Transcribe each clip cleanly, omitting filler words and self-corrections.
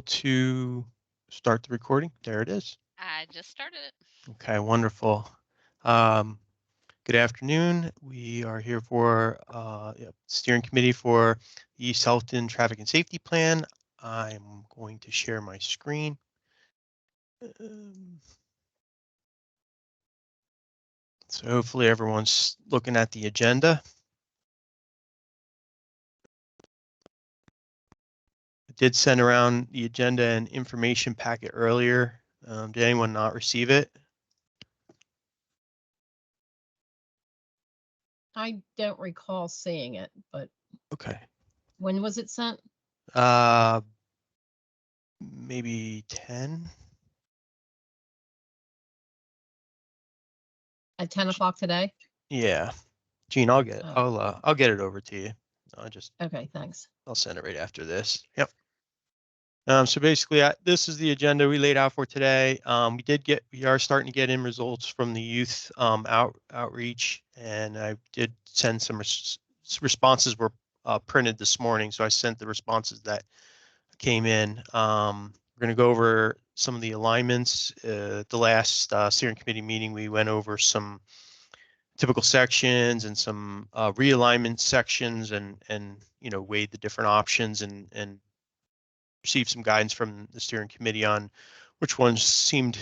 able to start the recording? There it is. I just started it. Okay, wonderful. Good afternoon. We are here for steering committee for the East Elkton Traffic and Safety Plan. I'm going to share my screen. So hopefully everyone's looking at the agenda. I did send around the agenda and information packet earlier. Did anyone not receive it? I don't recall seeing it, but okay. When was it sent? Maybe 10. At 10 o'clock today? Yeah, Gene, I'll get I'll get it over to you. Okay, thanks. I'll send it right after this. Yep. So basically, this is the agenda we laid out for today. We are starting to get in results from the youth outreach, and I did send some responses were printed this morning, so I sent the responses that came in. We're going to go over some of the alignments. The last steering committee meeting, we went over some typical sections and some realignment sections, and weighed the different options and received some guidance from the steering committee on which ones seemed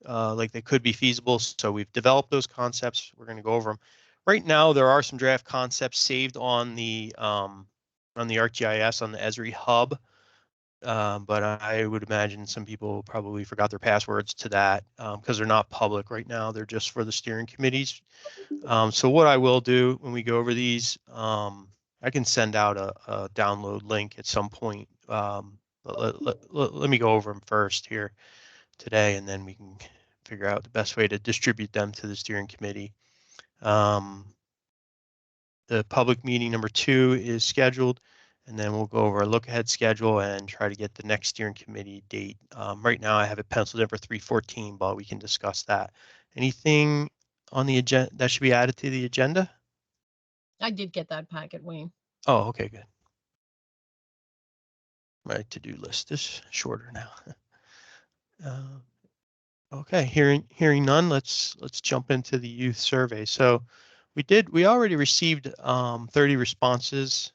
like they could be feasible. So we've developed those concepts. We're going to go over them. Right now, there are some draft concepts saved on the ArcGIS on the Esri hub, but I would imagine some people probably forgot their passwords to that because they're not public right now. They're just for the steering committees. So what I will do when we go over these, I can send out a download link at some point. Let me go over them first here today, and then we can figure out the best way to distribute them to the steering committee. The public meeting number 2 is scheduled, and then we'll go over a look ahead schedule and try to get the next steering committee date. Right now I have it penciled in for 3/14, but we can discuss that. Anything on the agenda that should be added to the agenda? I did get that packet, Wayne. Oh, okay, good. My to-do list is shorter now. Okay, hearing none, let's jump into the youth survey. So we already received 30 responses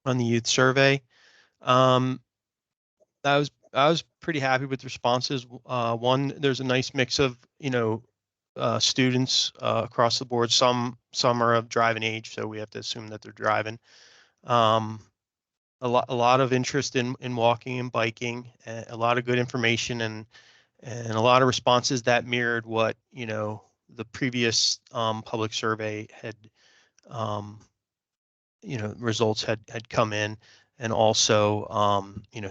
on the youth survey. I was pretty happy with the responses. One, there's a nice mix of students across the board. Some are of driving age, so we have to assume that they're driving. A lot of interest in walking and biking, a lot of good information, and a lot of responses that mirrored what the previous public survey had results had come in, and also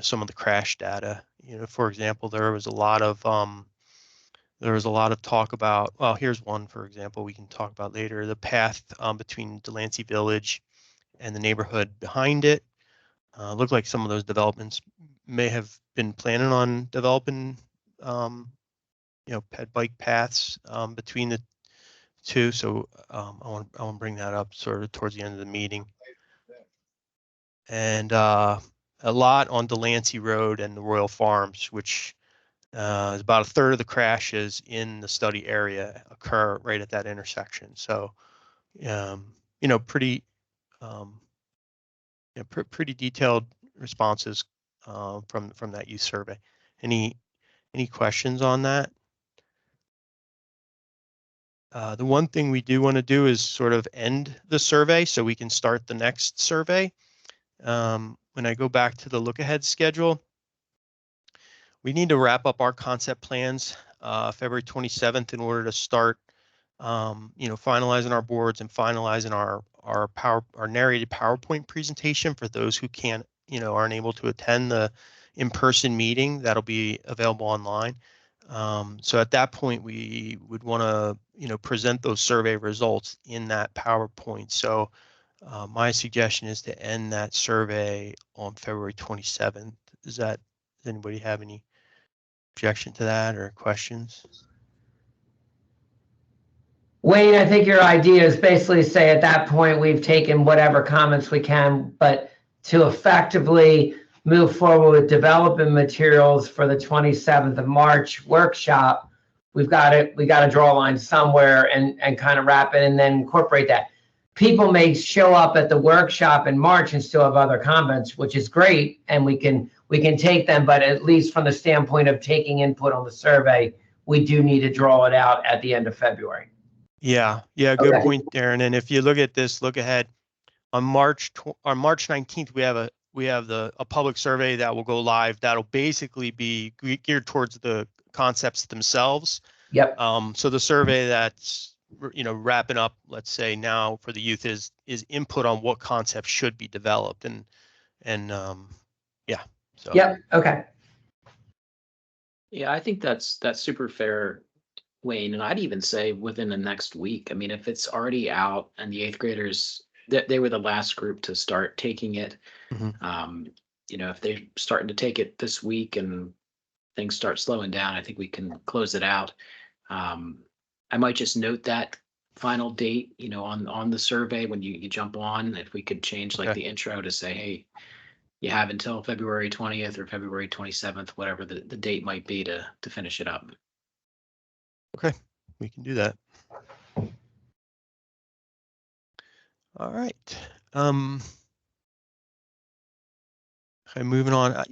some of the crash data. For example, there was a lot of talk about, well, here's one, for example, we can talk about later, the path between Delancey Village and the neighborhood behind it. Looked like some of those developments may have been planning on developing, ped bike paths between the two. So I want to bring that up sort of towards the end of the meeting. And a lot on Delancey Road and the Royal Farms, which is about a third of the crashes in the study area occur right at that intersection. So, pretty detailed responses from that youth survey. Any questions on that? The one thing we do want to do is sort of end the survey so we can start the next survey. When I go back to the look ahead schedule, we need to wrap up our concept plans February 27th in order to start finalizing our boards and finalizing our narrated PowerPoint presentation for those who aren't able to attend the in-person meeting. That'll be available online. So at that point, we would want to present those survey results in that PowerPoint. So my suggestion is to end that survey on February 27th. Does anybody have any objection to that or questions? Wayne, I think your idea is basically say at that point we've taken whatever comments we can, but to effectively move forward with development materials for the 27th of March workshop, we got to draw a line somewhere and kind of wrap it and then incorporate that. People may show up at the workshop in March and still have other comments, which is great, and we can take them, but at least from the standpoint of taking input on the survey, we do need to draw it out at the end of February. Yeah, good Okay. point, Darren. And if you look at this, look ahead on March 19th, we have a public survey that will go live. That'll basically be geared towards the concepts themselves. Yep. So the survey that's wrapping up, let's say now for the youth is input on what concepts should be developed and yeah. So Yep. Okay. Yeah, I think that's super fair, Wayne. And I'd even say within the next week. I mean, if it's already out and the eighth graders, they were the last group to start taking it. Mhm. If they're starting to take it this week and things start slowing down, I think we can close it out. I might just note that final date, on the survey when you jump on, if we could change like Okay. the intro to say, hey, you have until February 20th or February 27th, whatever the date might be to finish it up. Okay, we can do that. All right. Okay, moving on. I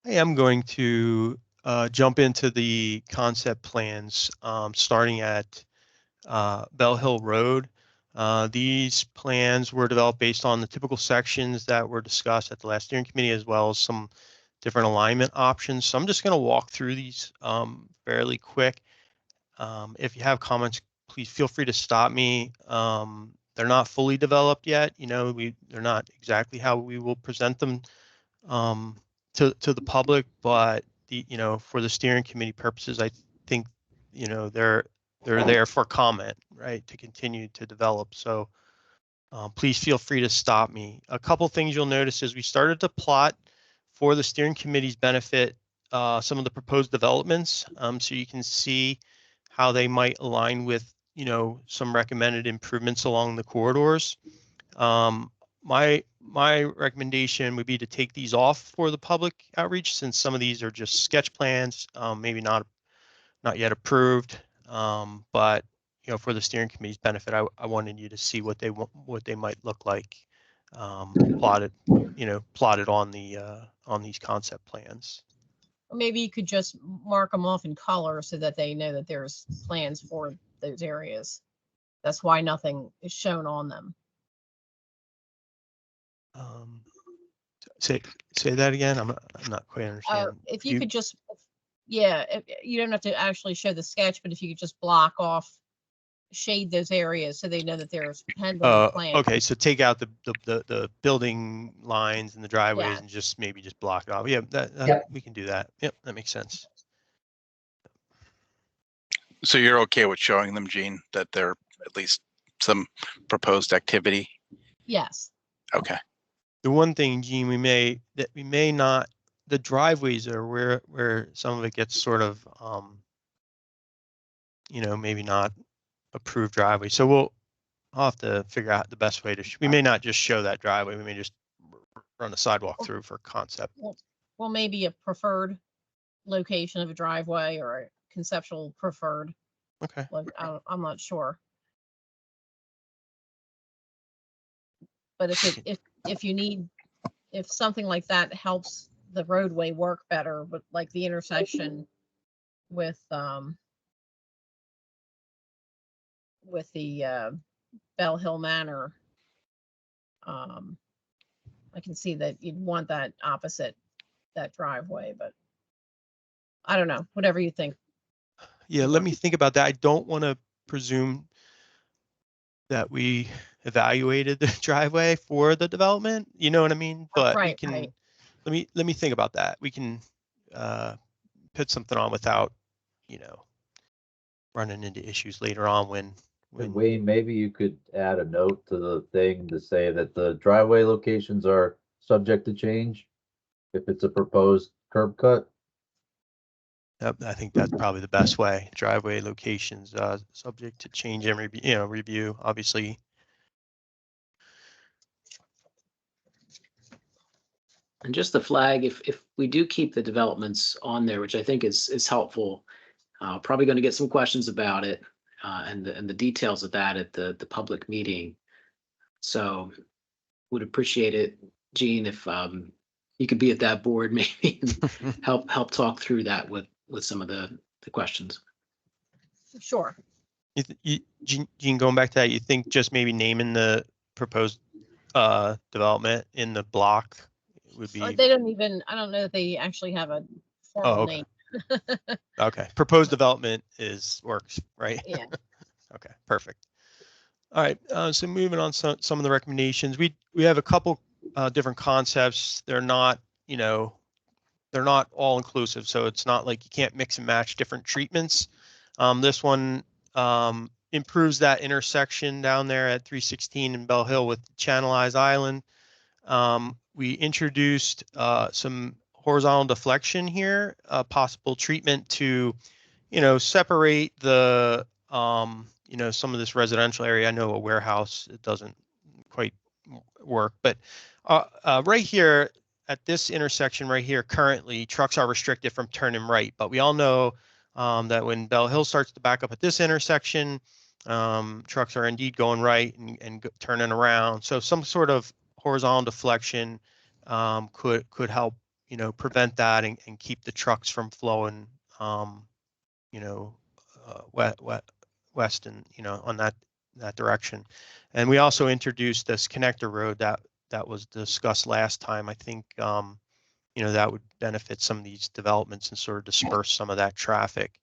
am going to jump into the concept plans, starting at Bell Hill Road. These plans were developed based on the typical sections that were discussed at the last steering committee, as well as some different alignment options. So I'm just going to walk through these fairly quick. If you have comments, please feel free to stop me. They're not fully developed yet. They're not exactly how we will present them to the public, but for the steering committee purposes, I think they're there for comment, right, to continue to develop. So please feel free to stop me. A couple things you'll notice is we started to plot for the steering committee's benefit some of the proposed developments, so you can see how they might align with some recommended improvements along the corridors. My recommendation would be to take these off for the public outreach, since some of these are just sketch plans, maybe not yet approved. But for the steering committee's benefit, I wanted you to see what they might look like, plotted on these concept plans. Or maybe you could just mark them off in color so that they know that there's plans for those areas. That's why nothing is shown on them. Say that again. I'm not quite understanding. If you could just, yeah, you don't have to actually show the sketch, but if you could just block off, shade those areas so they know that there's pending plans. Okay, so take out the building lines and the driveways, Yeah. and just maybe just block it off. Yeah, Yep. we can do that. Yep, that makes sense. So you're okay with showing them, Gene, that there at least some proposed activity? Yes. Okay. The one thing, Gene, we may not, the driveways are where some of it gets sort of maybe not approved driveway. So I'll have to figure out the best way to we may not just show that driveway. We may just run a sidewalk through for concept. Well, maybe a preferred location of a driveway or a conceptual preferred. Okay. I'm not sure. But if something like that helps the roadway work better, but like the intersection with the Bell Hill Manor, I can see that you'd want that opposite that driveway, but I don't know, whatever you think. Yeah, let me think about that. I don't want to presume that we evaluated the driveway for the development. You know what I mean? But we can. Right. Let me think about that. We can put something on without running into issues later on when Wayne, maybe you could add a note to the thing to say that the driveway locations are subject to change if it's a proposed curb cut. I think that's probably the best way. Driveway locations subject to change and review, obviously. And just the flag, if we do keep the developments on there, which I think is helpful, probably going to get some questions about it and the details of that at the public meeting. So would appreciate it, Gene, if you could be at that board maybe and help talk through that with some of the questions. Sure. Gene, going back to that, you think just maybe naming the proposed development in the block would be They don't even, I don't know that they actually have a formal okay. name. Okay. Proposed development works, right? Yeah. Okay, perfect. All right, so moving on some of the recommendations. We have a couple different concepts. They're not, they're not all inclusive, so it's not like you can't mix and match different treatments. This one improves that intersection down there at 316 in Bell Hill with Channelized Island. We introduced some horizontal deflection here, possible treatment to, separate the, some of this residential area. I know a warehouse, it doesn't quite work, but right here at this intersection right here, currently trucks are restricted from turning right, but we all know that when Bell Hill starts to back up at this intersection, trucks are indeed going right and turning around. So some sort of horizontal deflection could help, prevent that and keep the trucks from flowing, west and, on that direction. And we also introduced this connector road that was discussed last time. I think, that would benefit some of these developments and sort of disperse some of that traffic.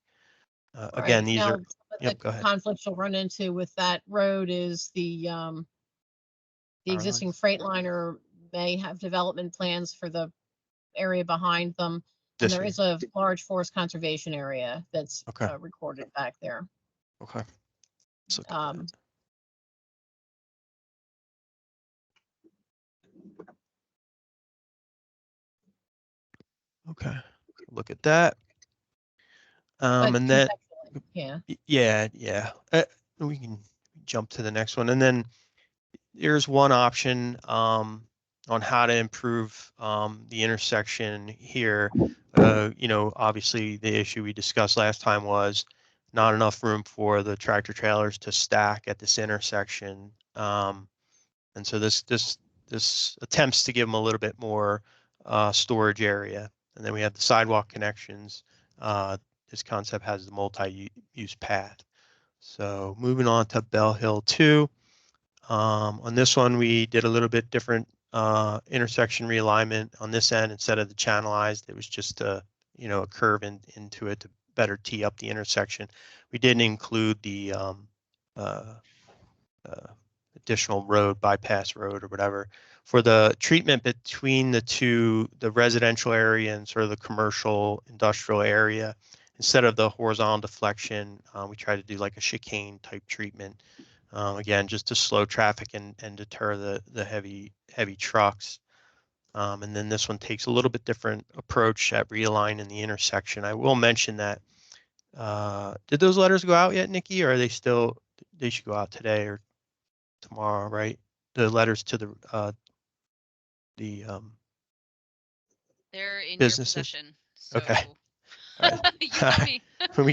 Again, Right. these Now, are, the go ahead. conflicts you'll run into with that road is the Power existing lines. Freightliner may have development plans for the area behind them. And This there way. is a large forest conservation area that's Okay. recorded back there. Okay. Let's look at that. Um, Okay. Look at that. but And then, conceptually, yeah. yeah. We can jump to the next one. And then here's one option on how to improve the intersection here. Obviously the issue we discussed last time was not enough room for the tractor trailers to stack at this intersection. And so this attempts to give them a little bit more storage area. And then we have the sidewalk connections. This concept has the multi-use path. So moving on to Bell Hill 2. On this one, we did a little bit different intersection realignment on this end. Instead of the channelized, it was just a curve into it to better tee up the intersection. We didn't include the additional road, bypass road or whatever. For the treatment between the residential area and sort of the commercial industrial area, instead of the horizontal deflection, we try to do like a chicane type treatment. Again, just to slow traffic and deter the heavy trucks. And then this one takes a little bit different approach at realigning the intersection. I will mention that, did those letters go out yet, Nikki, or are they still, they should go out today or tomorrow, right? The letters to the They're in businesses? your possession. So Okay. All right. you tell me. When we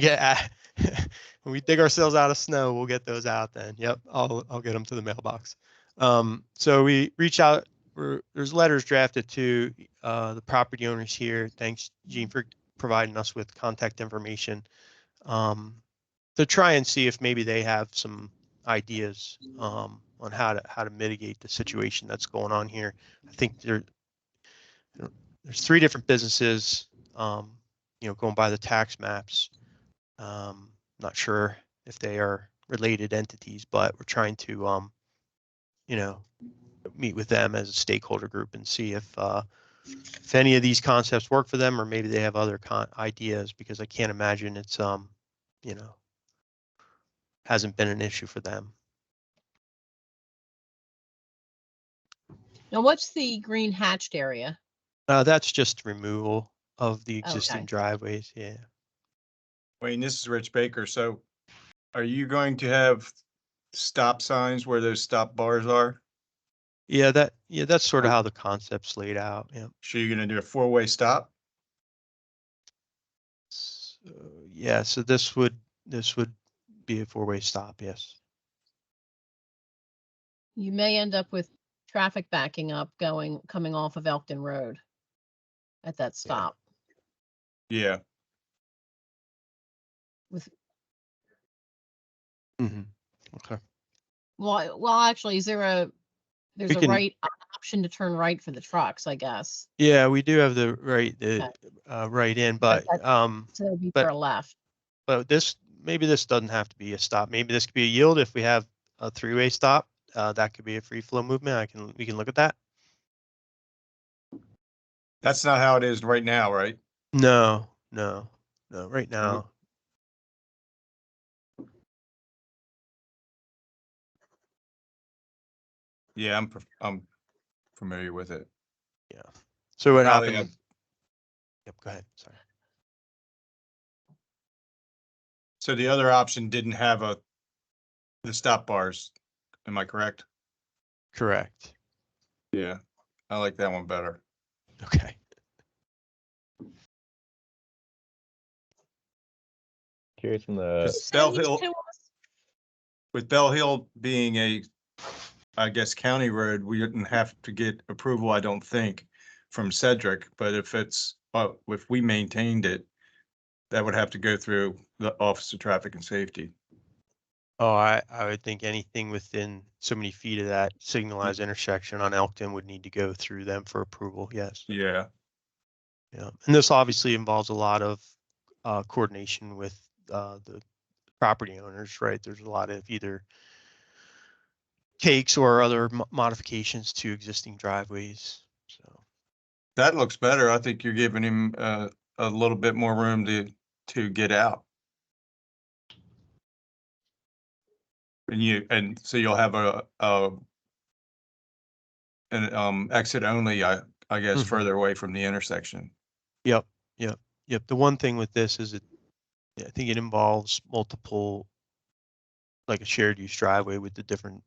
when we dig ourselves out of snow, we'll get those out then. Yep, I'll get them to the mailbox. So we reach out. There's letters drafted to the property owners here. Thanks, Gene, for providing us with contact information to try and see if maybe they have some ideas on how to mitigate the situation that's going on here. I think there's 3 different businesses, going by the tax maps. Not sure if they are related entities, but we're trying to, meet with them as a stakeholder group and see if any of these concepts work for them, or maybe they have other ideas, because I can't imagine it's, hasn't been an issue for them. Now, what's the green hatched area? That's just removal of the Okay. existing driveways. Yeah. Wayne, this is Rich Baker. So are you going to have stop signs where those stop bars are? Yeah, that's sort of how the concept's laid out. Yeah. So you're gonna do a four-way stop? So, yeah, so this would be a four-way stop, yes. You may end up with traffic backing up coming off of Elkton Road at that stop. Yeah. Hmm. Okay. Well, actually, there's We a can- right option to turn right for the trucks, I guess. Yeah, we do have the right, Okay. right in, but, So that'd be but- for a left. but maybe this doesn't have to be a stop. Maybe this could be a yield if we have a three-way stop. That could be a free flow movement. We can look at that. That's not how it is right now, right? No, right No. now. Yeah, I'm familiar with it. Yeah. So what Now they happened? have- Yep, go ahead. Sorry. So the other option didn't have the stop bars. Am I correct? Correct. Yeah, I like that one better. Okay. Curious from the, 'Cause Bell Send these Hill, to us. with Bell Hill being a, I guess, county road, we didn't have to get approval, I don't think, from Cedric, but if we maintained it, that would have to go through the Office of Traffic and Safety. Oh, I would think anything within so many feet of that signalized intersection on Elkton would need to go through them for approval. Yes. Yeah, Yeah. And this obviously involves a lot of coordination with the property owners, right? There's a lot of either takes or other modifications to existing driveways. So, that looks better. I think you're giving him a little bit more room to get out. And so you'll have an exit only, I guess, Mhm. further away from the intersection. yep. The one thing with this is I think it involves multiple, like a shared use driveway with the different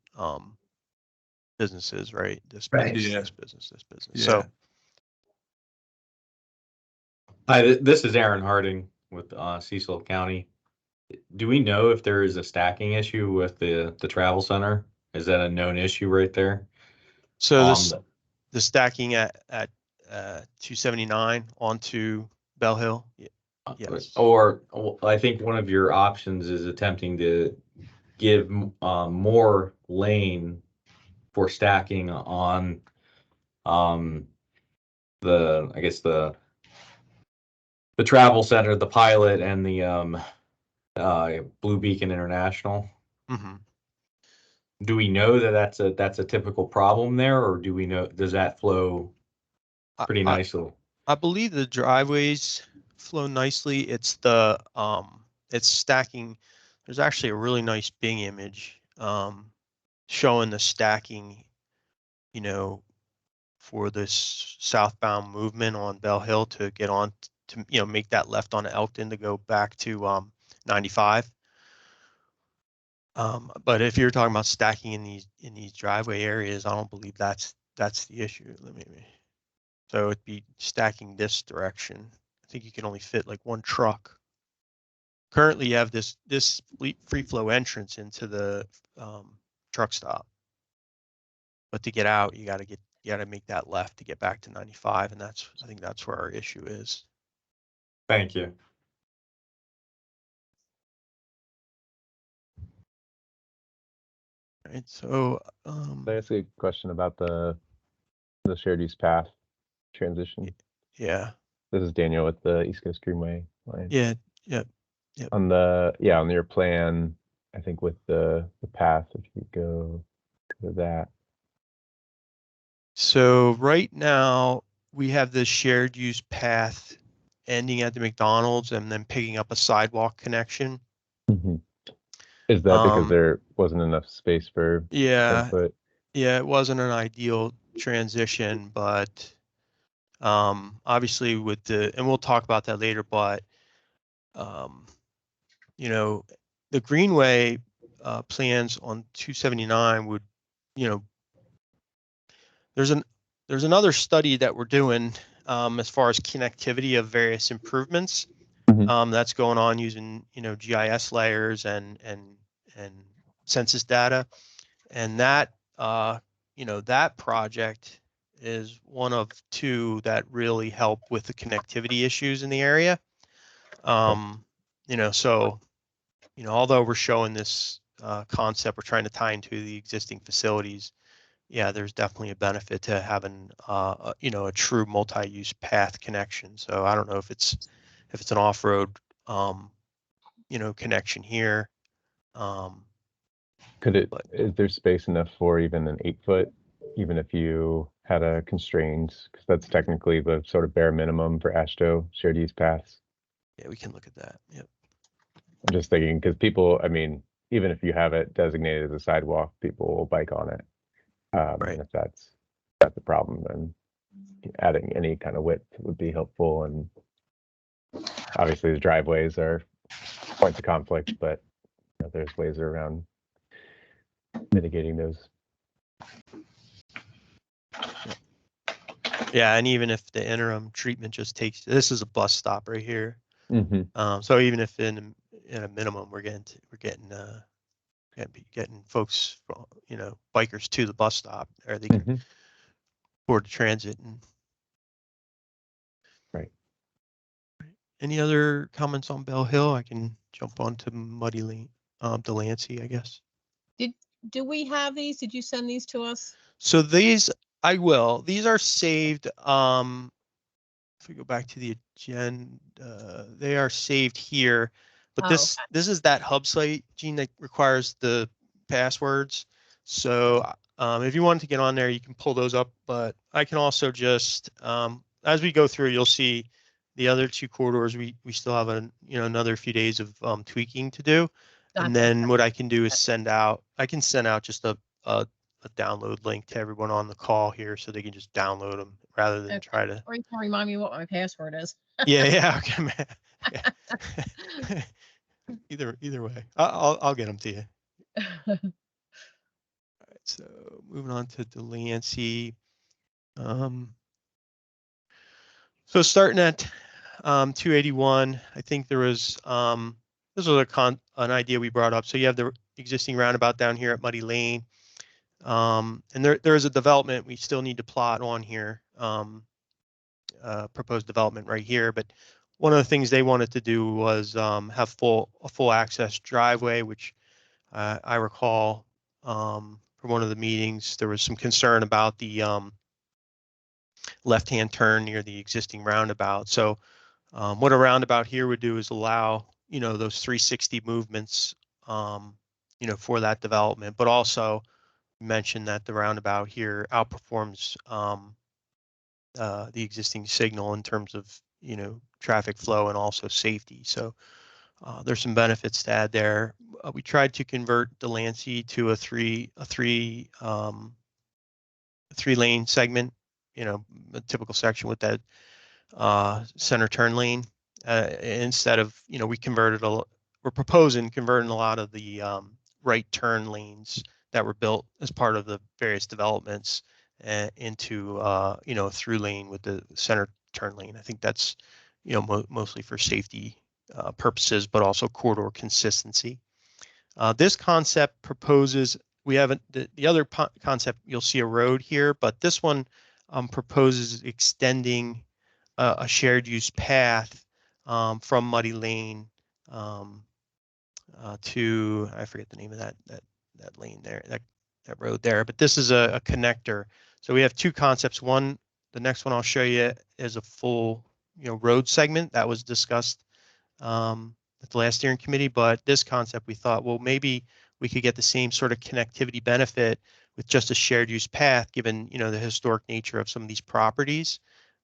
businesses, right? This Right. business, Yeah. this business, this business. Yeah. So Hi, this is Aaron Harding with Cecil County. Do we know if there is a stacking issue with the travel center? Is that a known issue right there? this Um, the stacking at 279 onto Bell Hill. Yes. Or I think one of your options is attempting to give more lane for stacking on I guess the travel center, the pilot, and the Blue Beacon International. Hmm. Do we know that that's a typical problem there, or do we know, does that flow pretty nicely? I believe the driveways flow nicely. It's it's stacking. There's actually a really nice Bing image showing the stacking, you know, for this southbound movement on Bell Hill to get on to, make that left on Elkton to go back to 95. But if you're talking about stacking in these driveway areas, I don't believe that's the issue. So it'd be stacking this direction. I think you can only fit like one truck. Currently, you have this free flow entrance into the truck stop, but to get out, you got to make that left to get back to 95, and I think that's where our issue is. Thank you. Right. So, can I ask a question about the shared use path transition? yeah, This is Daniel with the East Coast Greenway line. yeah. On your plan, I think with the path, if you go to that. So right now we have this shared use path ending at the McDonald's and then picking up a sidewalk connection. Mhm. Is that because Um, there wasn't enough space for Yeah, 10-foot? yeah, it wasn't an ideal transition, but obviously and we'll talk about that later, but um, the Greenway plans on 279 would, there's another study that we're doing as far as connectivity of various improvements. Mhm. That's going on using, GIS layers and census data. And that, that project is one of two that really help with the connectivity issues in the area. So, although we're showing this concept, we're trying to tie into the existing facilities. Yeah, there's definitely a benefit to having, a true multi-use path connection. So I don't know if it's an off-road, connection here. Could it, But is there space enough for even an 8 foot, even if you had a constraint? Because that's technically the sort of bare minimum for ASHTO shared use paths. yeah, we can look at that. Yep. I'm just thinking because people, I mean, even if you have it designated as a sidewalk, people will bike on it. Right. And if that's a problem, then adding any kind of width would be helpful. And obviously the driveways are points of conflict, but there's ways around mitigating those. Yeah, and even if the interim treatment just takes, this is a bus stop right here. Mm-hmm. So even if in a minimum, we're getting folks, bikers to the bus stop, or they can board the transit. And right. Any other comments on Bell Hill? I can jump on to Muddy Lane, Delancey, I guess. Do we have these? Did you send these to us? So these, I will. These are saved. If we go back to the agenda, they are saved here. But Oh, this is that hub site, Gene, that requires the passwords. So if you wanted to get on there, you can pull those up. But I can also just, as we go through, you'll see the other two corridors. We still have another few days of tweaking to do. And Gotcha. then what I can do is send out just a download link to everyone on the call here, so they can just download them rather than Okay. try to. Or you can remind me what my password is. Yeah. Okay, man. Yeah. Either way, I'll get them to you. All right, so moving on to Delancey. So starting at 281, I think there was this was an idea we brought up. So you have the existing roundabout down here at Muddy Lane. And there is a development we still need to plot on here, proposed development right here. But one of the things they wanted to do was have a full access driveway, which I recall from one of the meetings, there was some concern about the left-hand turn near the existing roundabout. So what a roundabout here would do is allow, those 360 movements, for that development, but also mention that the roundabout here outperforms the existing signal in terms of, traffic flow and also safety. So there's some benefits to add there. We tried to convert Delancey to a three lane segment, a typical section with that center turn lane. Instead of, we're proposing converting a lot of the right turn lanes that were built as part of the various developments into, a through lane with the center turn lane. I think that's, mostly for safety purposes, but also corridor consistency. This concept proposes, we haven't, the other concept, you'll see a road here, but this one proposes extending a shared use path from Muddy Lane to, I forget the name of that lane there, that road there, but this is a connector. So we have two concepts. One, the next one I'll show you is a full, road segment that was discussed at the last steering committee, but this concept we thought, well, maybe we could get the same sort of connectivity benefit with just a shared use path, given, the historic nature of some of these properties.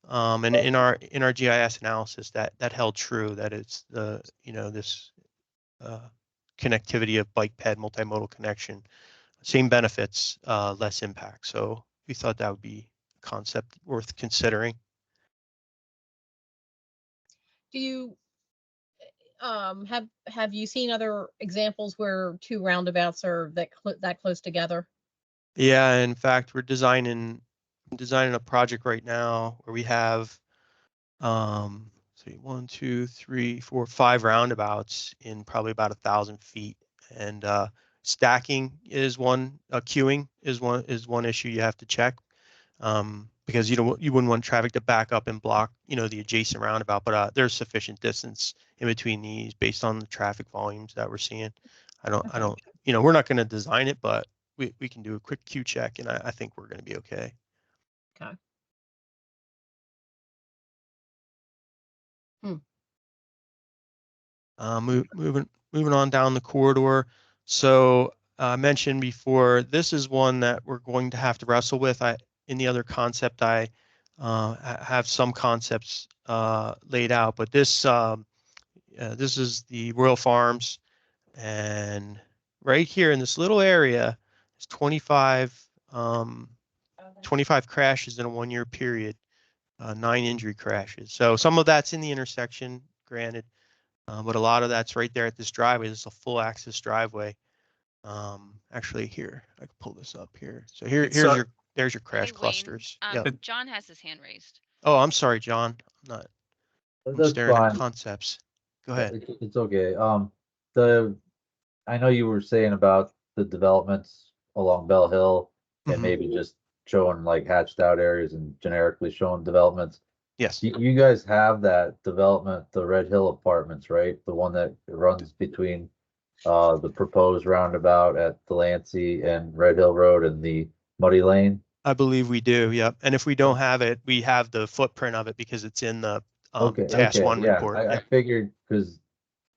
And in our GIS analysis, that held true, that it's the, this connectivity of bike ped multimodal connection, same benefits, less impact. So we thought that would be a concept worth considering. Do you have you seen other examples where two roundabouts are that close together? Yeah, in fact, we're designing designing a project right now where we have, see, 5 roundabouts in probably about 1,000 feet. And stacking is one, queuing is one issue you have to check. Because you wouldn't want traffic to back up and block, the adjacent roundabout, but there's sufficient distance in between these based on the traffic volumes that we're seeing. I don't, we're not going to design it, but we can do a quick queue check, and I think we're going to be okay. Okay. Moving on down the corridor. So I mentioned before, this is one that we're going to have to wrestle with. In the other concept, I have some concepts laid out, but this is the Royal Farms, and right here in this little area is 25 crashes in a 1-year period, 9 injury crashes. So some of that's in the intersection, granted. But a lot of that's right there at this driveway. This is a full access driveway. Actually here, I can pull this up here. So there's your crash Hey, Wayne, clusters. Yep. John has his hand raised. Oh, I'm sorry, John. I'm That's staring fine. at concepts. Go ahead. It's okay. I know you were saying about the developments along Bell Hill and Mhm. maybe just showing like hatched out areas and generically showing developments. Yes. You guys have that development, the Red Hill Apartments, right? The one that runs between the proposed roundabout at Delancey and Red Hill Road and the Muddy Lane? I believe we do. Yep. And if we don't have it, we have the footprint of it because it's in the task Okay, 1 yeah. report. I Yep. figured because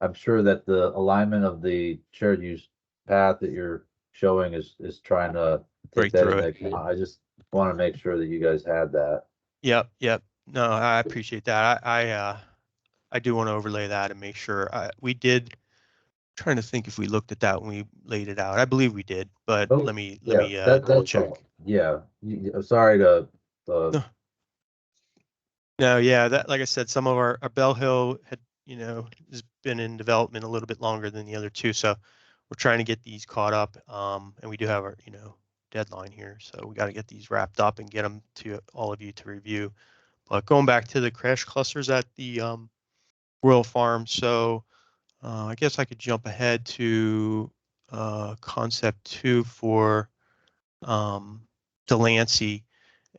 I'm sure that the alignment of the shared use path that you're showing is trying to Break take that through into it. account. I just want to make sure that you guys had that. Yep. No, I appreciate that. I do want to overlay that and make sure we did. Trying to think if we looked at that when we laid it out. I believe we did, but Oh, let me Yeah, double check. Yeah, sorry to, No. No, yeah, that, like I said, some of our Bell Hill had, has been in development a little bit longer than the other two, so we're trying to get these caught up. And we do have our, deadline here, so we got to get these wrapped up and get them to all of you to review. But going back to the crash clusters at the Royal Farm, so I guess I could jump ahead to concept 2 for Delancey.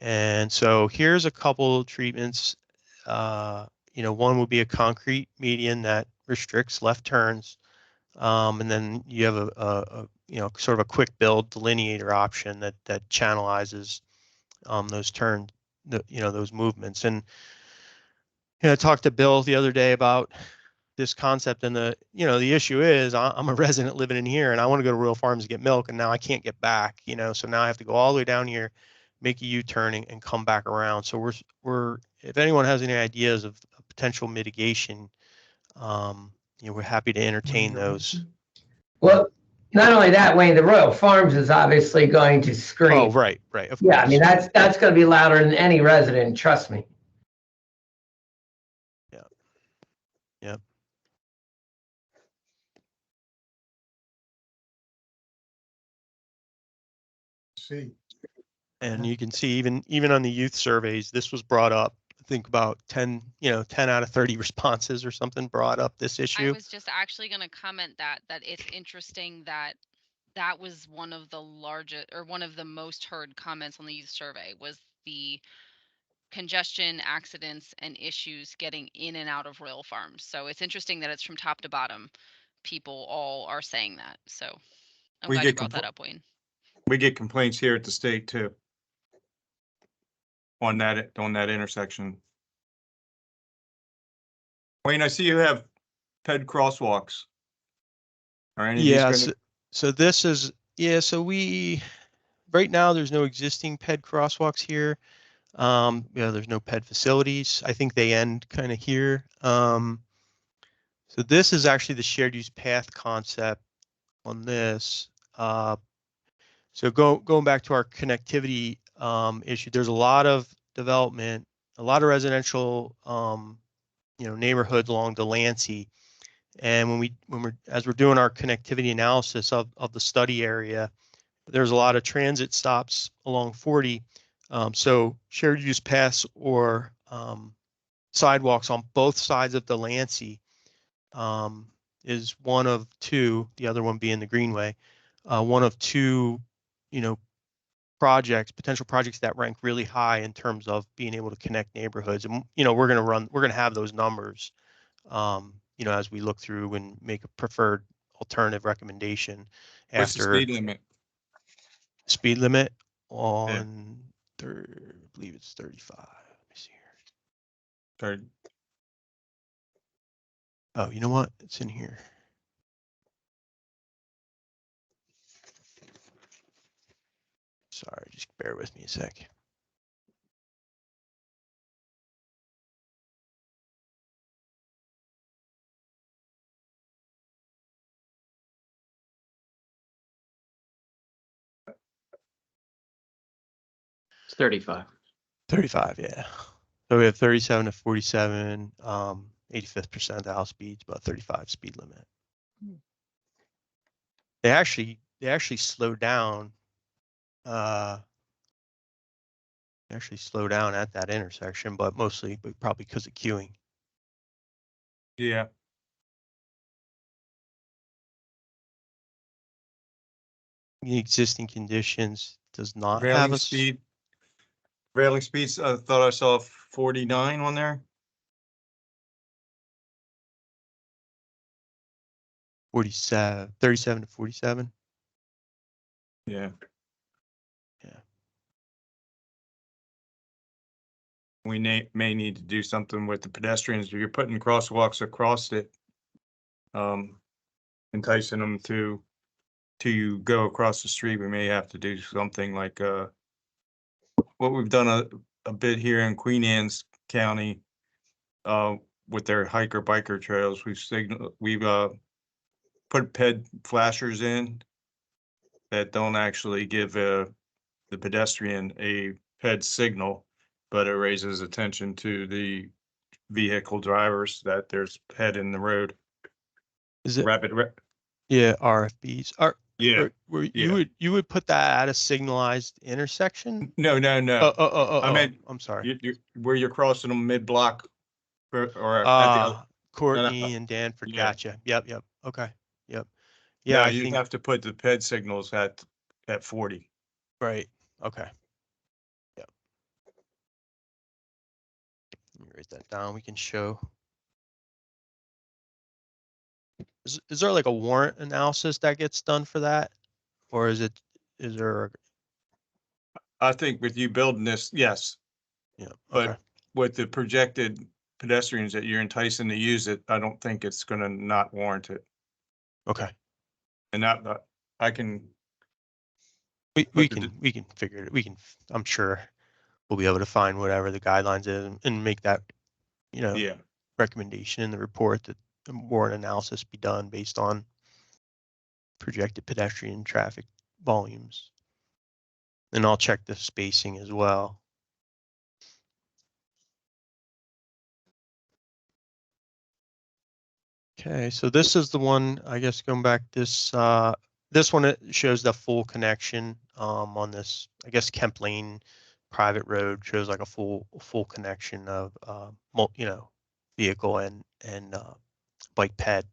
And so here's a couple of treatments. One would be a concrete median that restricts left turns. And then you have a sort of a quick build delineator option that channelizes those those movements. And I talked to Bill the other day about this concept, and the issue is I'm a resident living in here and I want to go to Royal Farms to get milk, and now I can't get back, so now I have to go all the way down here, make a U-turn and come back around. So we're if anyone has any ideas of potential mitigation, we're happy to entertain those. Well, not only that, Wayne, the Royal Farms is obviously going to scream. Oh, right, of Yeah, I course. mean, that's going to be louder than any resident, trust me. Yep. See. And you can see even on the youth surveys, this was brought up. I think about 10 out of 30 responses or something brought up this I issue. was just actually going to comment that it's interesting that was one of the largest or one of the most heard comments on the youth survey was the congestion, accidents, and issues getting in and out of Royal Farms. So it's interesting that it's from top to bottom. People all are saying that. So I'm We glad you get brought that up, Wayne. We get complaints here at the state too. On that intersection. Wayne, I see you have ped crosswalks. Are any of these Yeah, gonna? so this is, right now there's no existing ped crosswalks here. There's no ped facilities. I think they end kind of here. So this is actually the shared use path concept on this. So going back to our connectivity issue, there's a lot of development, a lot of residential, neighborhoods along Delancey. And as we're doing our connectivity analysis of the study area, there's a lot of transit stops along 40 So shared use paths or sidewalks on both sides of Delancey is one of two, the other one being the Greenway, one of two, potential projects that rank really high in terms of being able to connect neighborhoods. And, we're going to have those numbers, as we look through and make a preferred alternative recommendation What's the after speed limit? speed limit on, I believe it's 35. Let me see here. Or Oh, you know what? It's in here. Sorry, just bear with me a sec. It's 35. 35, yeah. So we have 37 to 47, 85th percentile speeds, about 35 speed limit. They actually slow down. Actually slow down at that intersection, but probably because of queuing. yeah, The existing conditions does not have railing a speed. Railing speeds, I thought I saw 49 on there. 37 to 47. Yeah. Yeah. We may need to do something with the pedestrians. If you're putting crosswalks across it, enticing them to go across the street, we may have to do something like what we've done a bit here in Queen Anne's County with their hiker biker trails. We've put ped flashers in that don't actually give the pedestrian a ped signal, but it raises attention to the vehicle drivers that there's ped in the road. Is it? Rapid. Yeah, RFBs. Yeah. You would put that at a signalized intersection? No. I meant, I'm sorry. where you're crossing them mid-block or at the other. Courtney and Danford. Yeah. Gotcha. Yep. Okay. Yep. Yeah, No, I you think have to put the ped signals at 40. right. Okay. Yep. Let me write that down. We can show. Is there like a warrant analysis that gets done for that, or is there? I think with you building this, yes, Yeah. but Okay. with the projected pedestrians that you're enticing to use it, I don't think it's gonna not warrant it. Okay. And that I can. We can figure it. I'm sure we'll be able to find whatever the guidelines is and make that, Yeah. recommendation in the report that a warrant analysis be done based on projected pedestrian traffic volumes. And I'll check the spacing as well. Okay, so this is the one, I guess, going back, this one, it shows the full connection on this, I guess, Kemp Lane private road shows like a full connection of vehicle and bike ped.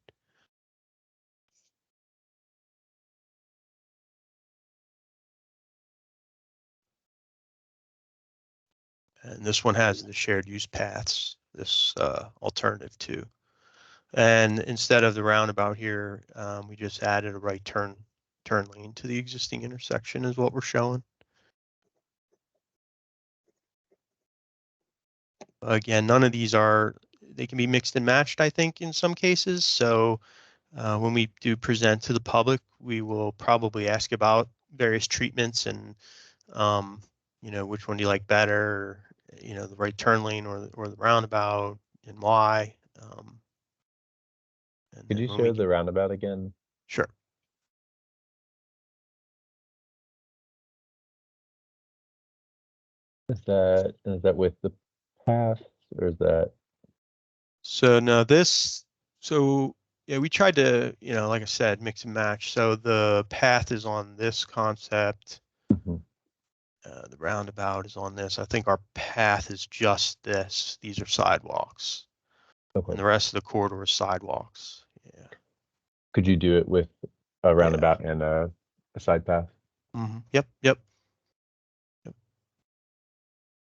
And this one has the shared use paths, this alternative too. And instead of the roundabout here, we just added a right turn lane to the existing intersection is what we're showing. Again, none of these they can be mixed and matched, I think, in some cases. So when we do present to the public, we will probably ask about various treatments and, which one do you like better, the right turn lane or the roundabout and why. Could you show the roundabout again? Sure. Is that with the path or is that? So no, yeah, we tried to, like I said, mix and match. So the path is on this concept. Mhm. The roundabout is on this. I think our path is just this. These are sidewalks. Okay. And the rest of the corridor is sidewalks. Yeah. Could you do it with a roundabout and a side path? Yep.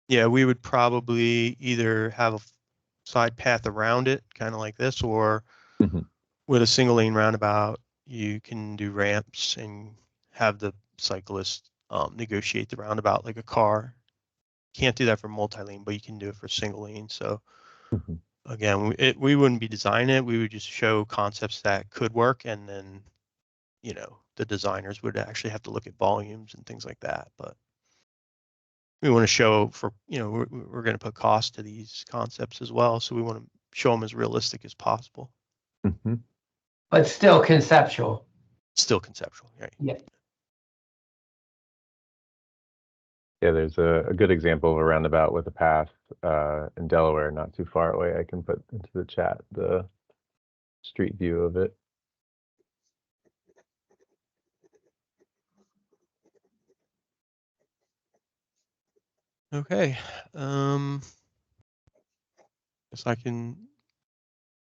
Yeah, we would probably either have a side path around it, kind of like this, or Mhm. with a single lane roundabout, you can do ramps and have the cyclist negotiate the roundabout like a car. Can't do that for multi-lane, but you can do it for single lane. So Mhm. again, we wouldn't be designing it. We would just show concepts that could work, and then the designers would actually have to look at volumes and things like that. But we want to show for we're going to put cost to these concepts as well, so we want to show them as realistic as possible. Mhm. But still conceptual. Still conceptual, right? Yeah. Yeah, there's a good example of a roundabout with a path in Delaware, not too far away. I can put into the chat the street view of it. Okay. Guess I can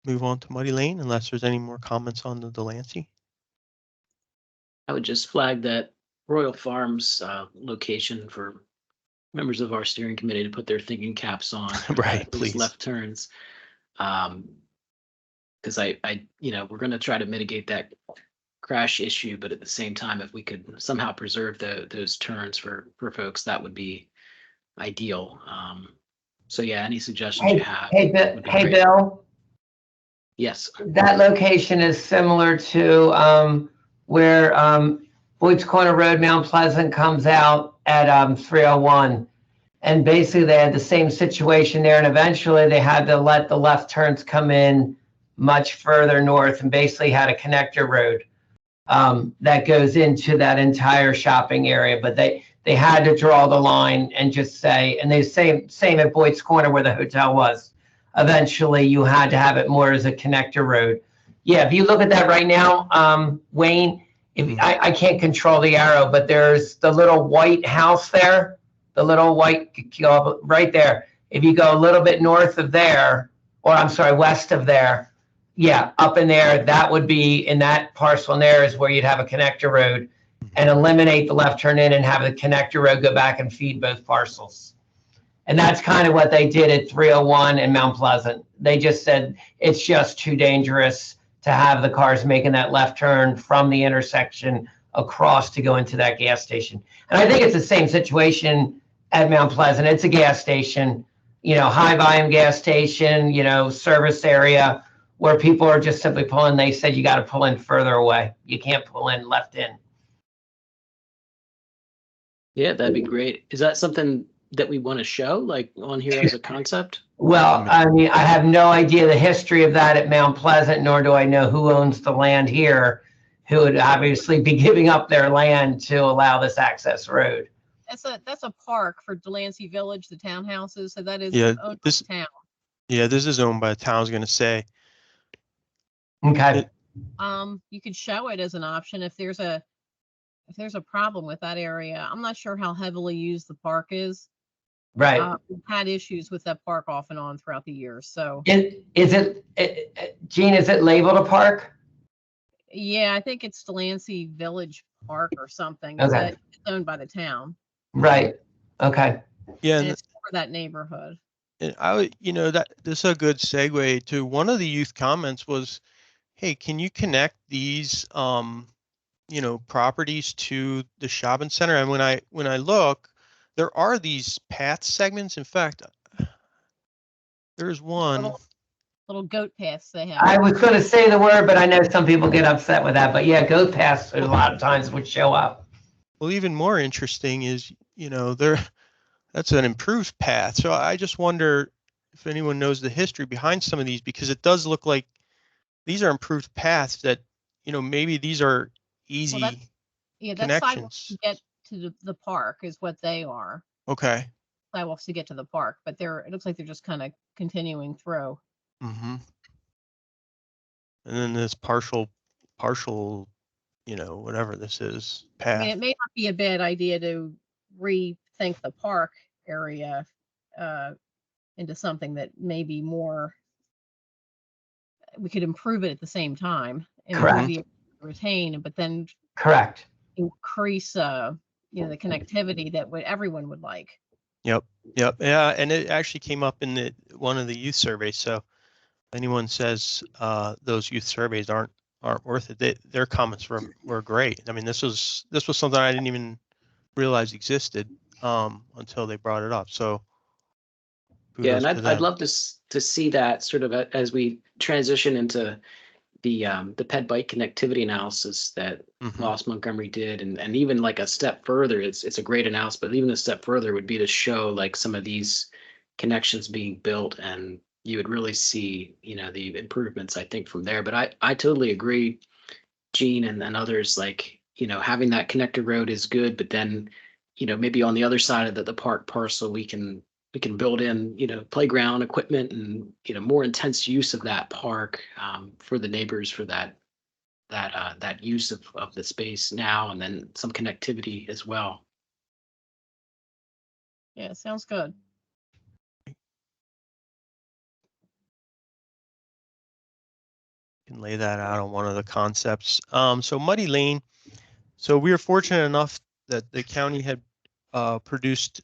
move on to Muddy Lane unless there's any more comments on the Delancey. I would just flag that Royal Farms location for members of our steering committee to put their thinking caps on. Right, These please. left turns. Because I, we're going to try to mitigate that crash issue, but at the same time, if we could somehow preserve those turns for folks, that would be ideal. So yeah, any suggestions you have? would be great. Bill, Yes. that location is similar to where Boyd's Corner Road, Mount Pleasant comes out at 301. And basically they had the same situation there, and eventually they had to let the left turns come in much further north and basically had a connector road that goes into that entire shopping area. But they had to draw the line and just say, and they same at Boyd's Corner where the hotel was. Eventually you had to have it more as a connector road. Yeah, if you look at that right now, Wayne, I can't control the arrow, but there's the little white house there. The little white right there. If you go a little bit north of there, or I'm sorry, west of there, yeah, up in there, that would be in that parcel in there is where you'd have a connector road and eliminate the left turn in and have the connector road go back and feed both parcels. And that's kind of what they did at 301 and Mount Pleasant. They just said it's just too dangerous to have the cars making that left turn from the intersection across to go into that gas station. And I think it's the same situation at Mount Pleasant. It's a gas station, high volume gas station, service area where people are just simply pulling. They said you got to pull in further away. You can't pull in left in. Yeah, that'd be great. Is that something that we want to show like on here as a concept? Well, I mean, I have no idea the history of that at Mount Pleasant, nor do I know who owns the land here, who would obviously be giving up their land to allow this access road. That's a park for Delancey Village, the townhouses. So that is owned by the town. Yeah, this is owned by the town. I was going to say. Okay. You could show it as an option if there's a problem with that area. I'm not sure how heavily used the park is. Right. We've had issues with that park off and on throughout the years. So is it Gene, is it labeled a park? Yeah, I think it's Delancey Village Park or something. Okay. It's owned by the town. Right. Okay. Yeah, And it's for that neighborhood. and I would, that this is a good segue to one of the youth comments was, hey, can you connect these properties to the shopping center? And when I look, there are these path segments. In fact, there's one. Little goat paths they have. I was going to say the word, but I know some people get upset with that. But yeah, goat paths a lot of times would show up. Well, even more interesting is, that's an improved path. So I just wonder if anyone knows the history behind some of these, because it does look like these are improved paths that, maybe these are easy that's sidewalks connections. to get to the park is what they are. Okay. Sidewalks to get to the park, but it looks like they're just kind of continuing through. Mm-hmm. And then this partial, whatever this is, path. I mean, it may not be a bad idea to rethink think the park area into something that may be more, we could improve it at the same time and Correct. be able to retain, but then Correct. increase, you know, the connectivity that everyone would like. Yep. Yeah, and it actually came up in one of the youth surveys. So if anyone says those youth surveys aren't worth it, their comments were great. I mean, this was something I didn't even realize existed until they brought it up. So Yeah, and kudos to I'd them. love to see that sort of as we transition into the ped bike connectivity analysis that Mhm. Lost Montgomery did, and even like a step further, it's a great analysis, but even a step further would be to show like some of these connections being built, and you would really see, you know, the improvements, I think, from there. But I totally agree, Gene and others, like, you know, having that connector road is good, but then, you know, maybe on the other side of the park parcel, we can build in, you know, playground equipment and, you know, more intense use of that park for the neighbors for that use of the space now, and then some connectivity as well. Yeah, sounds good. Can lay that out on one of the concepts. So Muddy Lane. So we were fortunate enough that the county had produced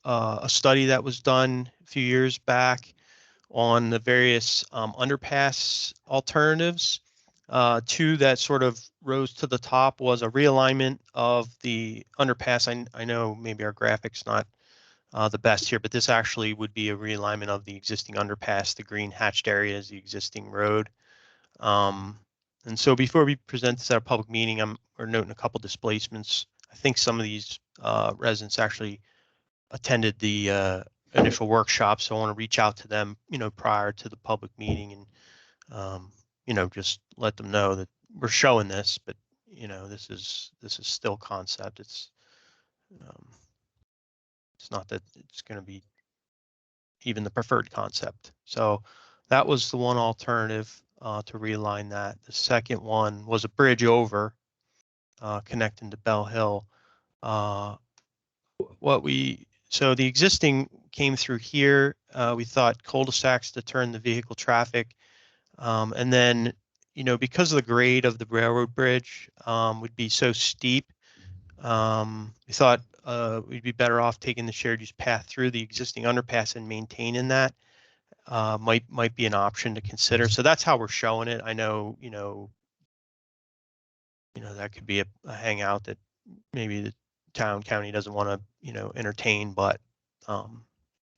a study that was done a few years back on the various underpass alternatives. Two that sort of rose to the top was a realignment of the underpass. I know maybe our graphics not the best here, but this actually would be a realignment of the existing underpass. The green hatched area is the existing road. And so before we present this at a public meeting, we're noting a couple displacements. I think some of these residents actually attended the initial workshop, so I want to reach out to them, you know, prior to the public meeting and, you know, just let them know that we're showing this, but you know, this is still concept. It's not that it's going to be even the preferred concept. So that was the one alternative to realign that. The second one was a bridge over connecting to Bell Hill. So the existing came through here. We thought cul-de-sacs to turn the vehicle traffic. And then, you know, because of the grade of the railroad bridge would be so steep, we thought we'd be better off taking the shared use path through the existing underpass and maintaining that. Might be an option to consider. So that's how we're showing it. I know, you know, that could be a hangout that maybe the county doesn't want to, you know, entertain, but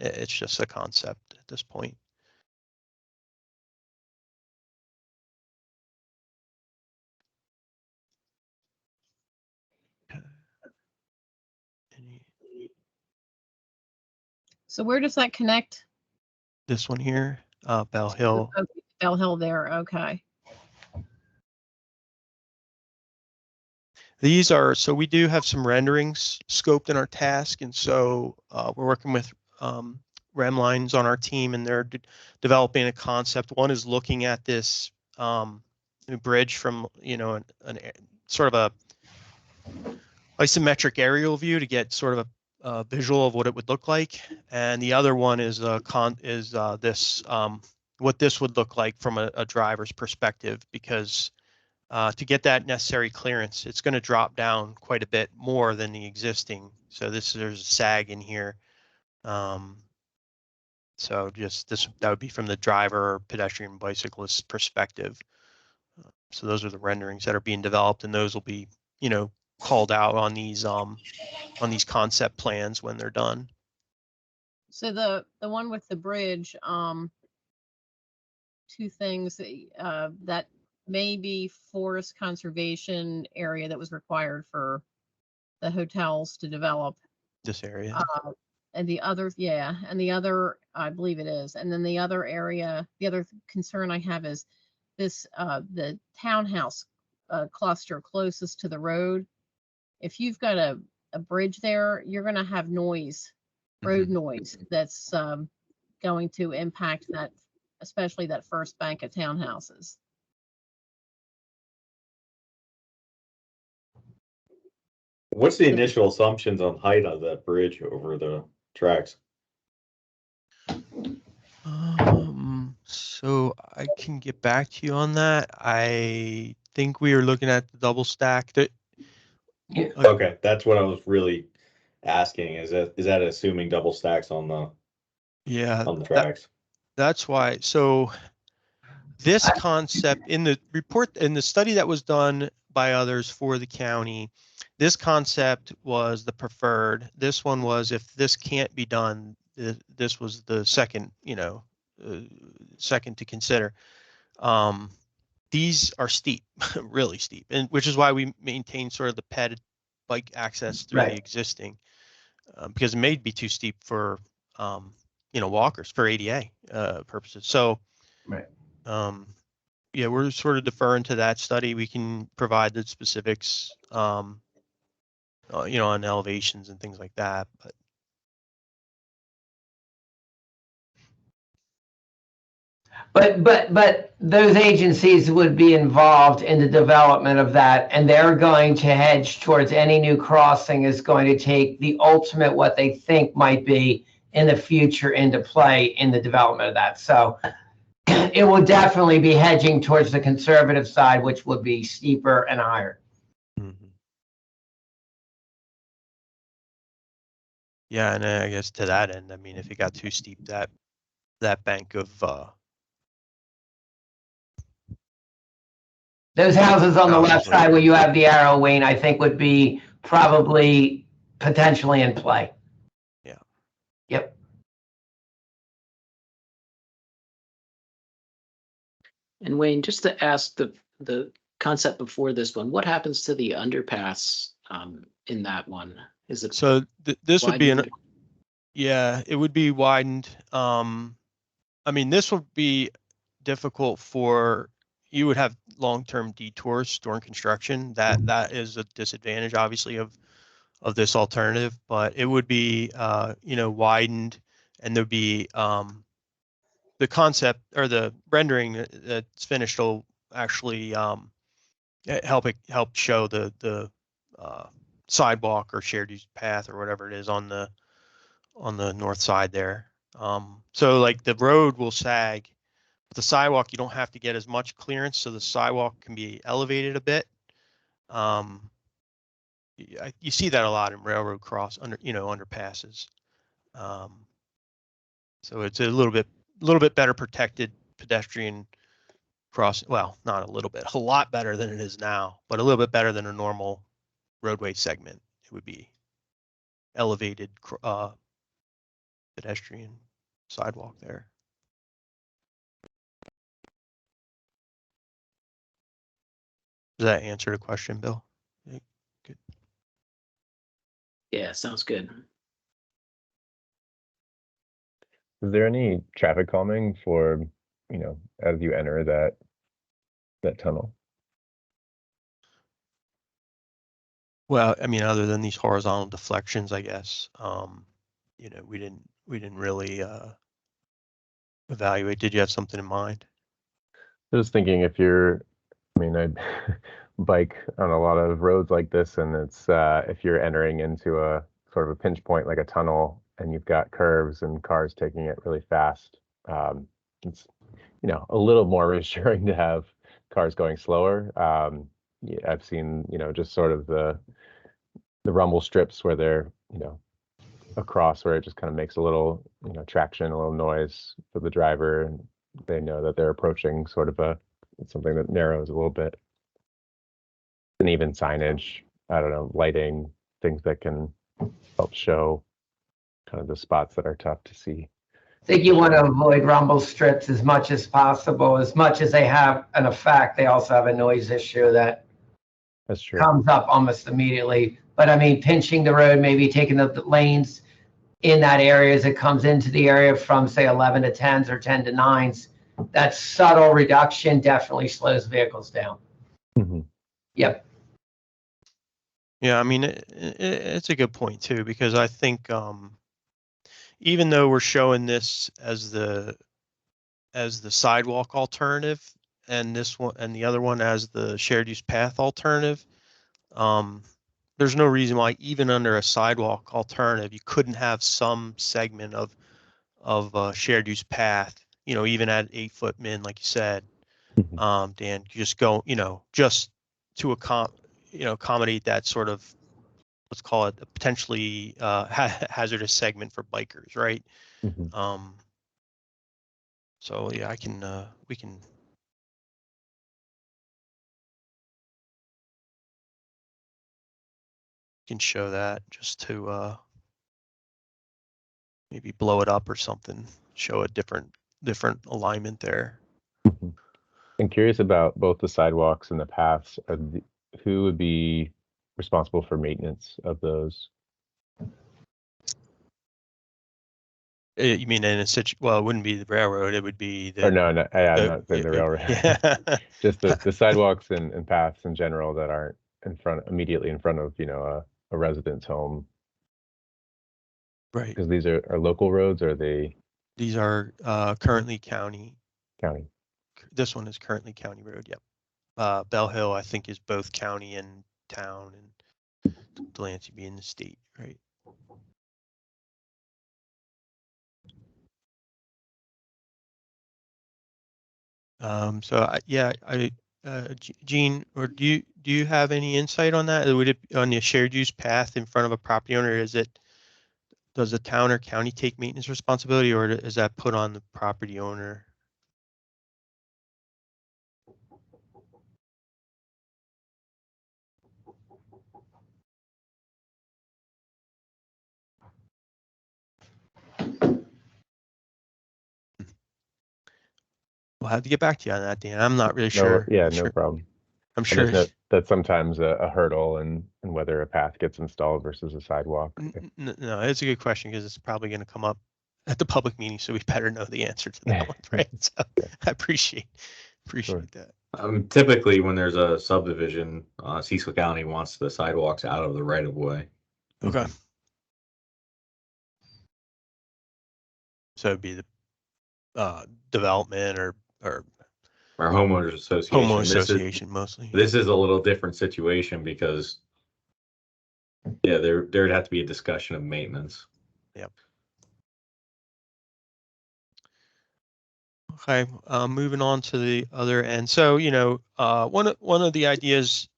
it's just a concept at this point. So where does that connect? This one here, Bell Hill. Okay, Bell Hill there. Okay. These are, so we do have some renderings scoped in our task. And so we're working with REM lines on our team, and they're developing a concept. One is looking at this bridge from, you know, an sort of a isometric aerial view to get sort of a visual of what it would look like. And the other one is this what this would look like from a driver's perspective, because to get that necessary clearance, it's going to drop down quite a bit more than the existing. So there's a sag in here. So just that would be from the driver or pedestrian bicyclist perspective. So those are the renderings that are being developed, and those will be, you know, called out on these concept plans when they're done. So the one with the bridge, two things that may be forest conservation area that was required for the hotels to develop. This area. And the other, yeah, and the other, I believe it is. And then the other area, the other concern I have is this, the townhouse cluster closest to the road. If you've got a bridge there, you're going to have noise, road noise that's going to impact that, especially that first bank of townhouses. What's the initial assumptions on height of that bridge over the tracks? So I can get back to you on that. I think we are looking at the double stack that. Okay, that's what I was really asking. Is that assuming double stacks on the Yeah, tracks? that's why. So this concept in the report, in the study that was done by others for the county, this concept was the preferred. This one was, if this can't be done, this was the second, second to consider. These are steep, really steep, and which is why we maintain sort of the ped bike access through the existing, because it may be too steep for, walkers for ADA purposes. So, yeah, we're sort of deferring to that study. We can provide the specifics, on elevations and things like that, But those agencies would be involved in the development of that, and they're going to hedge towards any new crossing is going to take the ultimate, what they think might be in the future, into play in the development of that. So it will definitely be hedging towards the conservative side, which would be steeper and higher. Yeah, and I guess to that end, I mean, if it got too steep, that bank of those houses on the left Houses, side where you have the arrow, Wayne, I think would be probably potentially in play. Yeah. Yep. And Wayne, just to ask the concept before this one, what happens to the underpass in that one? Is it so this would be widened? yeah, it would be widened. I mean, this would be difficult for, you would have long-term detours during construction. That is a disadvantage, obviously, of this alternative, but it would be, widened, and there'd be, the concept or the rendering that's finished will actually, help show the sidewalk or shared use path or whatever it is on the north side there. So like the road will sag, but the sidewalk, you don't have to get as much clearance, so the sidewalk can be elevated a bit. You see that a lot in railroad underpasses. So it's a little bit better protected pedestrian cross. Well, not a little bit, a lot better than it is now, but a little bit better than a normal roadway segment. It would be elevated pedestrian sidewalk there. Does that answer the question, Bill? Good. Yeah, sounds good. Is there any traffic calming for, as you enter that tunnel? Well, I mean, other than these horizontal deflections, I guess, we didn't really evaluate. Did you have something in mind? I was thinking I bike on a lot of roads like this, and it's if you're entering into a sort of a pinch point like a tunnel, and you've got curves and cars taking it really fast, it's a little more reassuring to have cars going slower. Yeah, I've seen just sort of the rumble strips where they're across, where it just kind of makes a little traction, a little noise for the driver, and they know that they're approaching sort of something that narrows a little bit. And even signage, I don't know, lighting, things that can help show kind of the spots that are tough to see. I think you want to avoid rumble strips as much as possible. As much as they have an effect, they also have a noise issue that's true. Comes up almost immediately. But I mean, pinching the road, maybe taking the lanes in that area as it comes into the area from, say, 11 to 10s or 10 to 9s, that subtle reduction definitely slows vehicles down. Mm-hmm. Yep. Yeah, I mean, it's a good point too, because I think even though we're showing this as the sidewalk alternative, and this one and the other one as the shared use path alternative, there's no reason why even under a sidewalk alternative, you couldn't have some segment of shared use path, even at 8-foot min, like you said, Dan, just go, just to accommodate that sort of, let's call it a potentially hazardous segment for bikers, right? Mhm. So yeah, we can show that just to maybe blow it up or something, show a different alignment there. I'm curious about both the sidewalks and the paths. Who would be responsible for maintenance of those? You mean in a well, it wouldn't be the railroad, it would be Or no, I'm the- not saying the railroad. Yeah. Just the sidewalks and paths in general that aren't immediately in front of, a resident's home. Right. Because these are local roads, or are they These are currently county. county? This one is currently county road. Yep. Bell Hill, I think, is both county and town, and Delancey being the state, right? Gene, or do you have any insight on that? Would it on the shared use path in front of a property owner? Does the town or county take maintenance responsibility, or is that put on the property owner? We'll have to get back to you on that, Dan. I'm not really No, sure. yeah, no problem. I'm I sure. just know that's sometimes a hurdle and whether a path gets installed versus a sidewalk. No, it's a good question because it's probably going to come up at the public meeting, so we better know the answer to that one, right? So I appreciate Sure. that. Typically when there's a subdivision, Cecil County wants the sidewalks out of the right of way. Okay. So it'd be the development or Our homeowners association. homeowner association mostly. This is a little different situation because, yeah, there'd have to be a discussion of maintenance. Yep. Okay, moving on to the other end. So, one of the ideas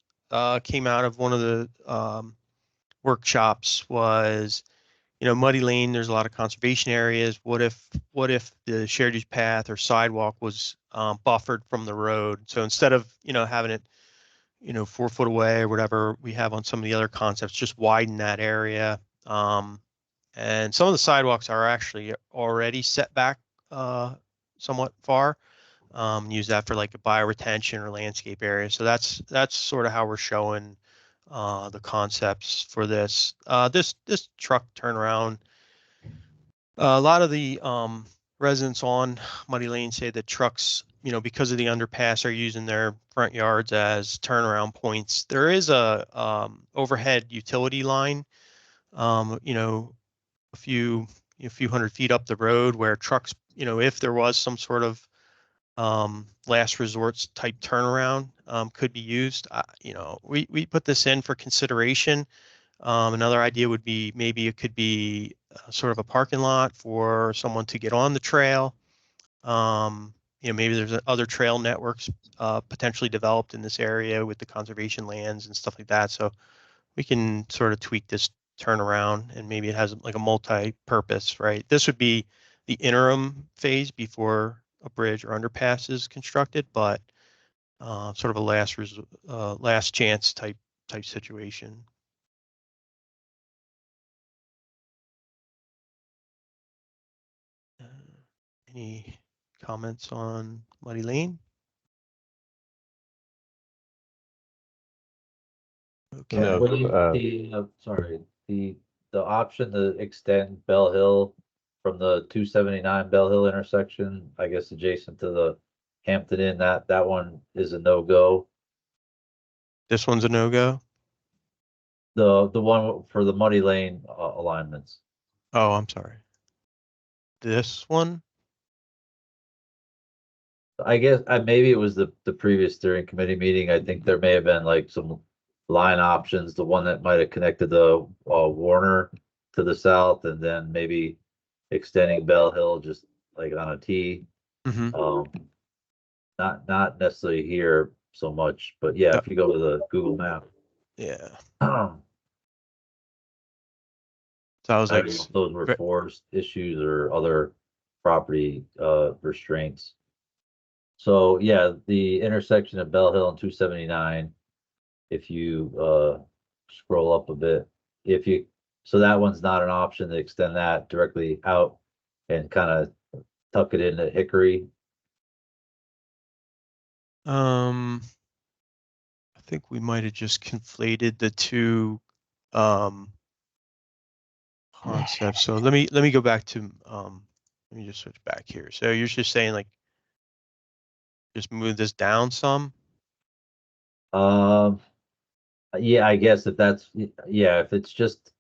came out of one of the workshops was, Muddy Lane, there's a lot of conservation areas. What if the shared use path or sidewalk was buffered from the road? So instead of, having it, 4 foot away or whatever we have on some of the other concepts, just widen that area. And some of the sidewalks are actually already set back somewhat far. Use that for like a bioretention or landscape area. So that's sort of how we're showing the concepts for this. This truck turnaround. A lot of the residents on Muddy Lane say that trucks, because of the underpass, are using their front yards as turnaround points. There is a overhead utility line, a few hundred feet up the road where trucks, if there was some sort of last resorts type turnaround, could be used. We put this in for consideration. Another idea would be maybe it could be sort of a parking lot for someone to get on the trail. Maybe there's other trail networks potentially developed in this area with the conservation lands and stuff like that. So we can sort of tweak this turnaround, and maybe it has like a multi-purpose, right? This would be the interim phase before a bridge or underpass is constructed, but sort of a last chance type situation. Any comments on Muddy Lane? Okay. No, sorry, the option to extend Bell Hill from the 279 Bell Hill intersection, I guess adjacent to the Hampton Inn, that one is a no-go. This one's a no-go? The one for the Muddy Lane alignments. Oh, I'm sorry. This one? I guess maybe it was the previous steering committee meeting. I think there may have been like some line options, the one that might have connected the Warner to the south, and then maybe extending Bell Hill just like on a T. Mhm. Not necessarily here so much, but yeah, Yep. if you go to the Google map. Yeah. I So I was don't like, know if those were ve- forest issues or other property restraints. So yeah, the intersection of Bell Hill and 279, if you scroll up a bit, if you, so that one's not an option to extend that directly out and kind of tuck it into Hickory. I think we might have just conflated the two um concepts. So let me go back to let me just switch back here. So you're just saying like just move this down some? Um, yeah, I guess if that's, yeah, if it's just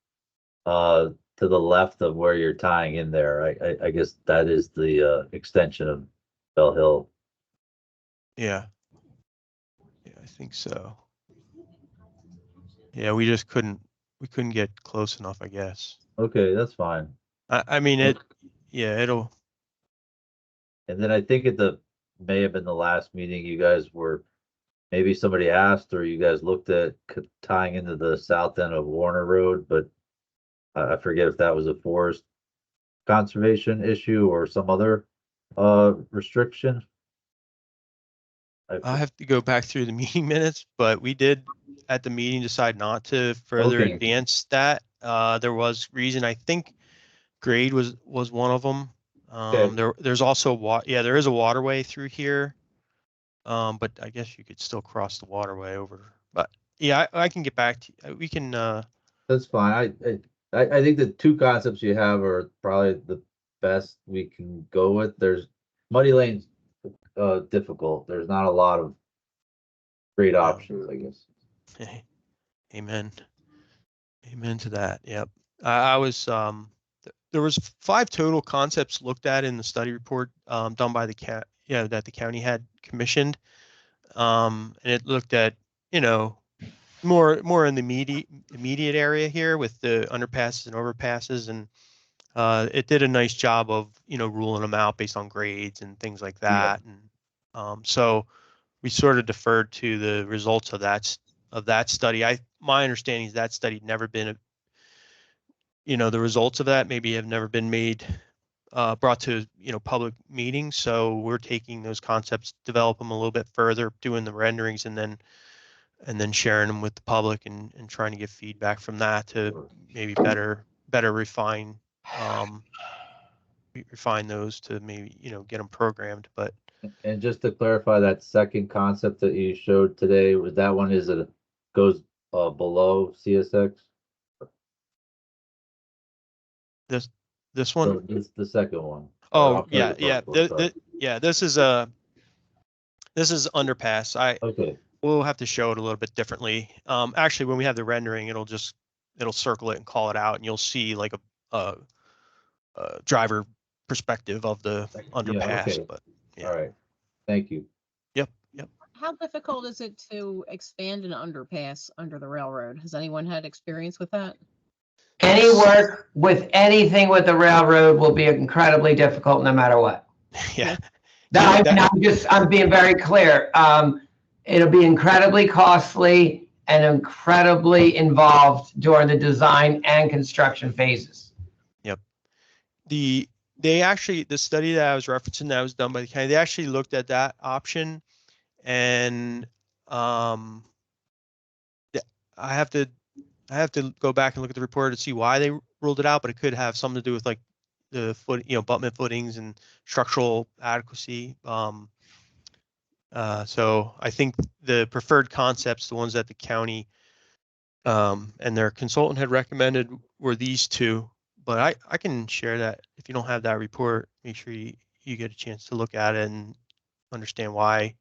to the left of where you're tying in there, I guess that is the extension of Bell Hill. Yeah. Yeah, I think so. Yeah, we couldn't get close enough, I guess. Okay, that's fine. I mean yeah, it'll And then I think at the, may have been the last meeting, you guys were, maybe somebody asked or you guys looked at tying into the south end of Warner Road, but I forget if that was a forest conservation issue or some other restriction. I have to go back through the meeting minutes, but we did at the meeting decide not to further Okay. advance that. There was reason, I think grade was one of them. Okay. There's also yeah, there is a waterway through here. But I guess you could still cross the waterway over. But yeah, I can get back to we can That's fine. I think the two concepts you have are probably the best we can go with. There's Muddy Lane's difficult. There's not a lot of great Yeah. options, I guess. Amen. Amen to that. Yep. I was there was 5 total concepts looked at in the study report done by the that the county had commissioned. And it looked at, you know, more in the immediate area here with the underpasses and overpasses, and it did a nice job of, you know, ruling them out based on grades and things like that. And so we sort of deferred to the results of that study. My understanding is that study had never been, you know, the results of that maybe have never been made brought to, you know, public meetings. So we're taking those concepts, develop them a little bit further, doing the renderings, and then sharing them with the public and trying to get feedback from that to maybe better refine those to maybe, you know, get them programmed. But And just to clarify, that second concept that you showed today, was that one is it goes below CSX? this one, So this the second one. oh yeah, yeah, this is underpass. Okay. We'll have to show it a little bit differently. Actually, when we have the rendering, it'll circle it and call it out, and you'll see like a driver perspective of the underpass. Okay. But yeah. All right. Thank you. Yep. How difficult is it to expand an underpass under the railroad? Has anyone had experience with that? Any work with anything with the railroad will be incredibly difficult no matter what. Yeah. I'm being very clear. It'll be incredibly costly and incredibly involved during the design and construction phases. Yep. The study that I was referencing that was done by the county, they actually looked at that option, and I have to go back and look at the report to see why they ruled it out, but it could have something to do with like the abutment footings and structural adequacy. So I think the preferred concepts, the ones that the county and their consultant had recommended, were these two. But I can share that if you don't have that report. Make sure you get a chance to look at it and understand why.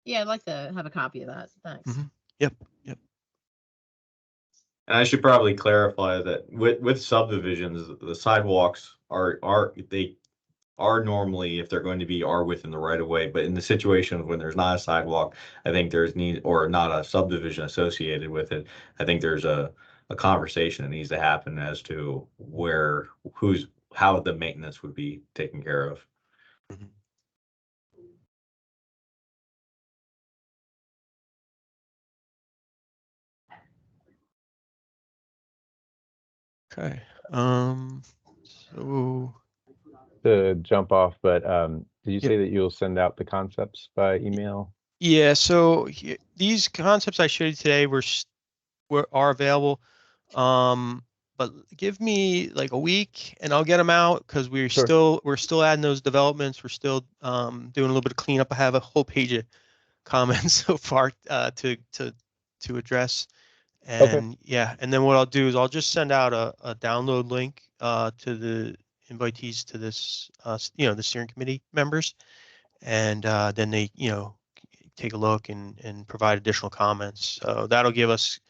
Yeah, I'd like to have a copy of that. Thanks. Mm-hmm. Yep. And I should probably clarify that with subdivisions, the sidewalks are they are normally, if they're going to be, are within the right of way. But in the situation when there's not a sidewalk, I think there's need, or not a subdivision associated with it, I think there's a conversation that needs to happen as to where, how the maintenance would be taken care of. Mhm. Okay. So To jump off, but did you Yep. say that you'll send out the concepts by email? yeah, so these concepts I showed you today are available. But give me like a week and I'll get them out because Sure. we're still adding those developments. We're still doing a little bit of cleanup. I have a whole page of comments so far to address. Okay. And yeah, and then what I'll do is I'll just send out a download link to the invitees to this the steering committee members, and then they take a look and provide additional comments. So that'll give us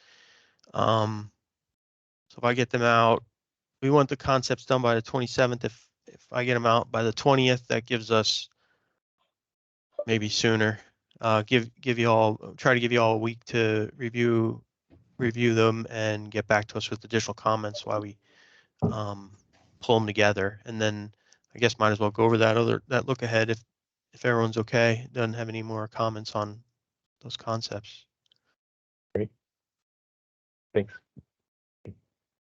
so if I get them out, we want the concepts done by the 27th. If I get them out by the 20th, that gives us maybe sooner. Give you all try to give you all a week to review them and get back to us with additional comments while we pull them together. And then I guess might as well go over that look ahead if everyone's okay, doesn't have any more comments on those concepts. Great. Thanks.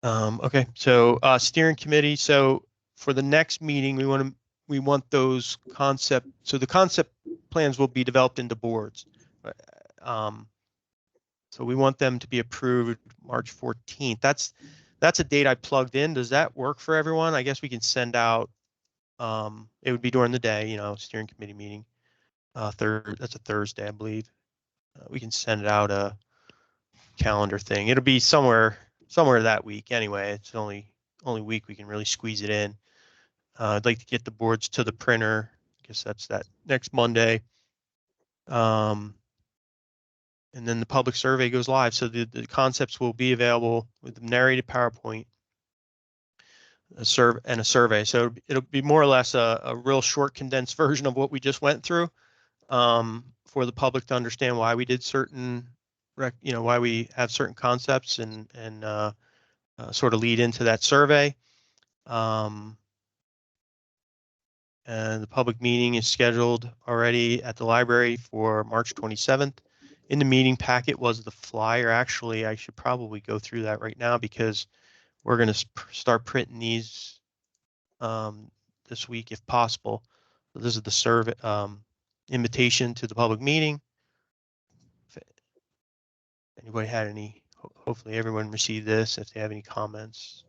Okay, so steering committee. So for the next meeting, we want those so the concept plans will be developed into boards. Um, so we want them to be approved March 14th. That's a date I plugged in. Does that work for everyone? I guess we can send out, it would be during the day, steering committee meeting. That's a Thursday, I believe. We can send out a calendar thing. It'll be somewhere that week anyway. It's the only week we can really squeeze it in. I'd like to get the boards to the printer. I guess that's that next Monday. And then the public survey goes live. So the concepts will be available with the narrated PowerPoint, a survey. So it'll be more or less a real short condensed version of what we just went through, for the public to understand why we did why we have certain concepts and sort of lead into that survey. And the public meeting is scheduled already at the library for March 27th. In the meeting packet was the flyer. Actually, I should probably go through that right now because we're going to start printing these this week if possible. So this is the survey invitation to the public meeting. If anybody had any, hopefully everyone received this. If they have any comments.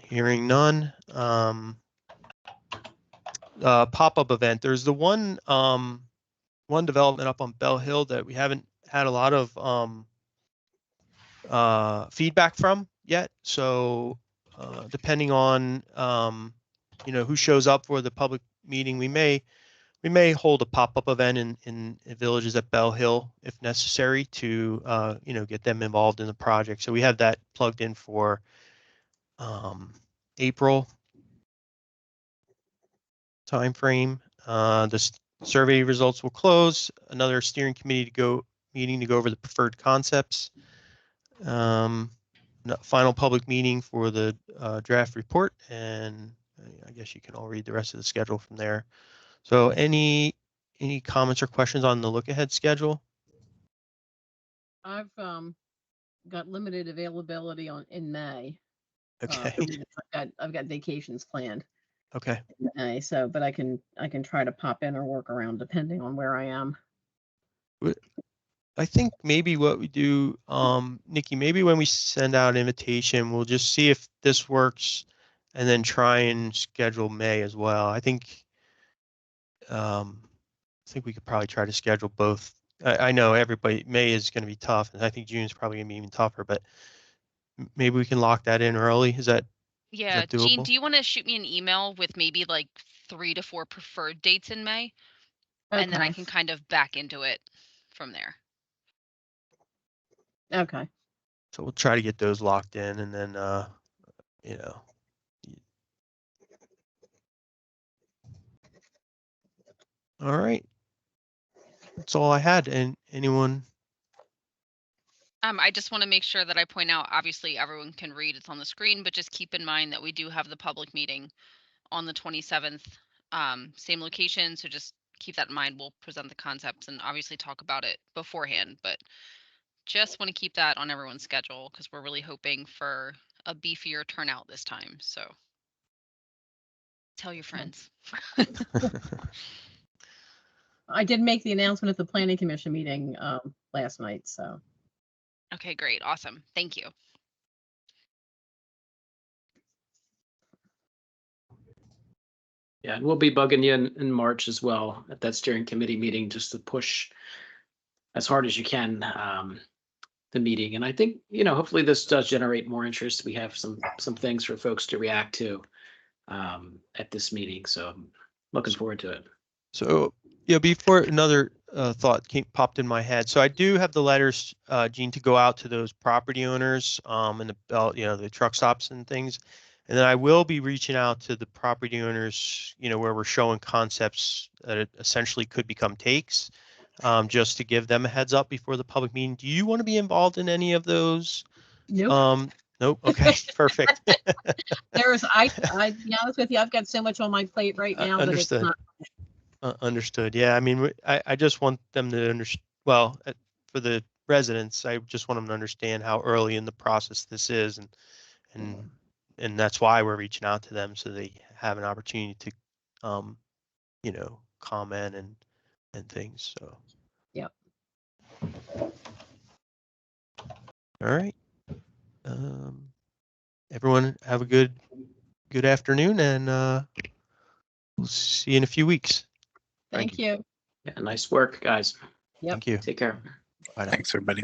Hearing none. Pop-up event. There's the one development up on Bell Hill that we haven't had a lot of feedback from yet. So depending on who shows up for the public meeting, we may hold a pop-up event in villages at Bell Hill if necessary to get them involved in the project. So we have that plugged in for April timeframe. The survey results will close. Another steering committee meeting to go over the preferred concepts. Final public meeting for the draft report, and I guess you can all read the rest of the schedule from there. So any comments or questions on the look ahead schedule? I've got limited availability in May. Okay. I've got vacations planned Okay. in May, so but I can try to pop in or work around depending on where I am. I think maybe what we do, Nikki, maybe when we send out an invitation, we'll just see if this works and then try and schedule May as well. I think we could probably try to schedule both. I know May is going to be tough, and I think June is probably going to be even tougher, but maybe we can lock that in early. Is that Jean, doable? do you want to shoot me an email with maybe like 3 to 4 preferred dates in May? Okay. And then I can kind of back into it from there. Okay. So we'll try to get those locked in, and then, you know. All right. That's all I had. And anyone? I just want to make sure that I point out, obviously everyone can read, it's on the screen, but just keep in mind that we do have the public meeting on the 27th, same location. So just keep that in mind. We'll present the concepts and obviously talk about it beforehand, but just want to keep that on everyone's schedule because we're really hoping for a beefier turnout this time. So tell your friends. I did make the announcement at the planning commission meeting last night, so. Okay, great. Awesome. Thank you. Yeah, and we'll be bugging you in March as well at that steering committee meeting, just to push as hard as you can the meeting. And I think, hopefully this does generate more interest. We have some things for folks to react to at this meeting. So I'm looking forward to it. So, yeah, before another thought popped in my head. So I do have the letters, Gene, to go out to those property owners and the truck stops and things. And then I will be reaching out to the property owners, where we're showing concepts that it essentially could become takes, just to give them a heads up before the public meeting. Do you want to be involved in any of those? Nope. Nope. Okay, perfect. I be honest with you, I've got so much on my plate right now that it's Understood. not. Understood. Yeah, I mean, I just want them to understand. Well, for the residents, I just want them to understand how early in the process this is, and that's why we're reaching out to them so they have an opportunity to, comment and things. So. Yep. All right. Everyone have a good afternoon, and we'll see you in a few weeks. Thank you. Yeah, nice work, guys. Yep. Thank you. Take care. Bye now. Thanks, everybody.